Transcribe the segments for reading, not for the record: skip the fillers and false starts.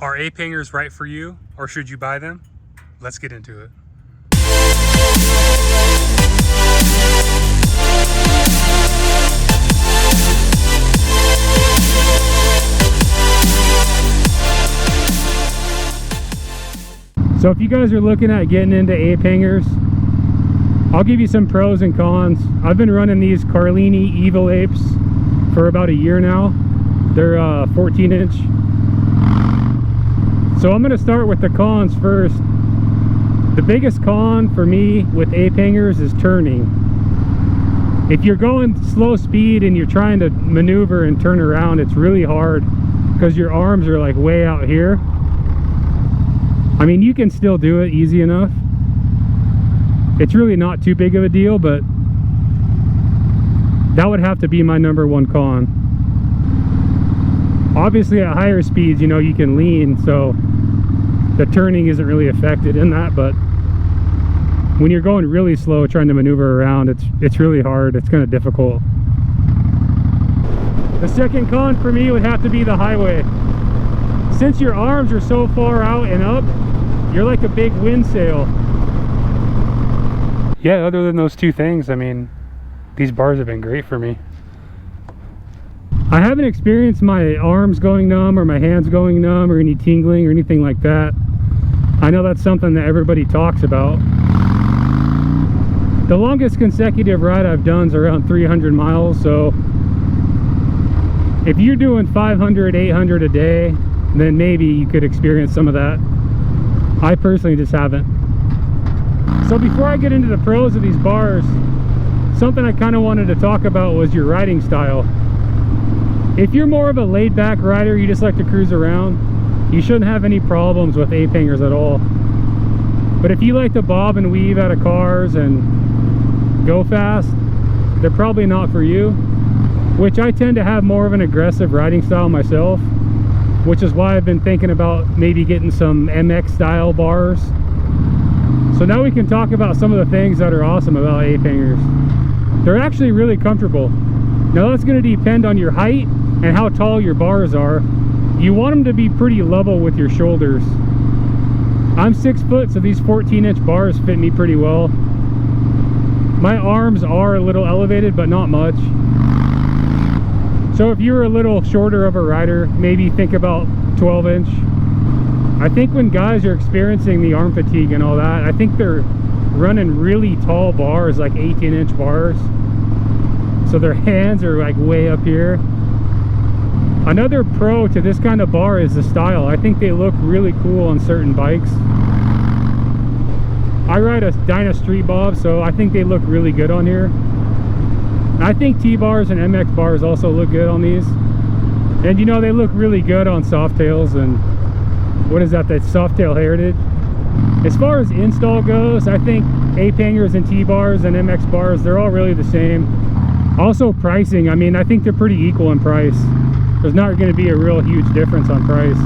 Are ape hangers right for you, or should you buy them? Let's get into it. So if you guys are looking at getting into ape hangers, I'll give you some pros and cons. I've been running these Carlini Evil Apes for about a year now. They're 14 inch. So I'm going to start with the cons first. The biggest con for me with ape hangers is turning. If you're going slow speed and you're trying to maneuver and turn around, it's really hard because your arms are like way out here. I mean, you can still do it easy enough. It's really not too big of a deal, but that would have to be my number one con. Obviously at higher speeds, you know, you can lean, so the turning isn't really affected in that, but when you're going really slow trying to maneuver around, it's really hard. It's kind of difficult. The second con for me would have to be the highway. Since your arms are so far out and up, you're like a big wind sail. Yeah, other than those two things, I mean, these bars have been great for me. I haven't experienced my arms going numb or my hands going numb or any tingling or anything like that. I know that's something that everybody talks about. The longest consecutive ride I've done is around 300 miles, so if you're doing 500, 800 a day, then maybe you could experience some of that. I personally just haven't. So before I get into the pros of these bars, something I kind of wanted to talk about was your riding style. If you're more of a laid-back rider, you just like to cruise around, you shouldn't have any problems with ape hangers at all. But if you like to bob and weave out of cars and go fast, they're probably not for you, which I tend to have more of an aggressive riding style myself, which is why I've been thinking about maybe getting some MX style bars. So now we can talk about some of the things that are awesome about ape hangers. They're actually really comfortable. Now that's going to depend on your height and how tall your bars are. You want them to be pretty level with your shoulders. I'm 6 foot, so these 14-inch bars fit me pretty well. My arms are a little elevated, but not much. So if you're a little shorter of a rider, maybe think about 12-inch. I think when guys are experiencing the arm fatigue and all that, I think they're running really tall bars, like 18-inch bars. So their hands are like way up here. Another pro to this kind of bar is the style. I think they look really cool on certain bikes. I ride a Harley Street Bob, so I think they look really good on here. I think T-bars and MX bars also look good on these. And you know, they look really good on Softails and what is that Softail Heritage. As far as install goes, I think ape hangers and T-bars and MX bars, they're all really the same. Also pricing, I mean, I think they're pretty equal in price. There's not going to be a real huge difference on price.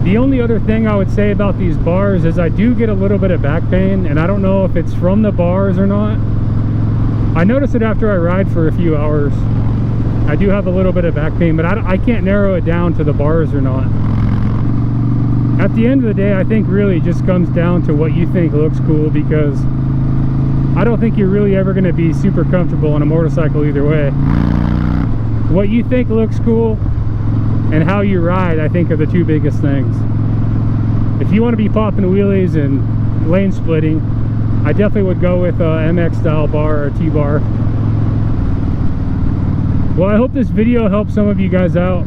The only other thing I would say about these bars is I do get a little bit of back pain, and I don't know if it's from the bars or not. I notice it after I ride for a few hours. I do have a little bit of back pain, but I can't narrow it down to the bars or not. At the end of the day, I think really just comes down to what you think looks cool, because I don't think you're really ever going to be super comfortable on a motorcycle either way. What you think looks cool and how you ride, I think, are the two biggest things. If you want to be popping wheelies and lane splitting, I definitely would go with a MX style bar or a T-bar. Well, I hope this video helps some of you guys out.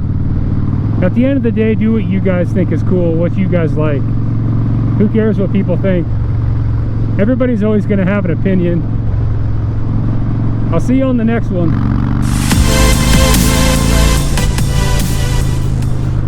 At the end of the day, do what you guys think is cool, what you guys like. Who cares what people think? Everybody's always going to have an opinion. I'll see you on the next one.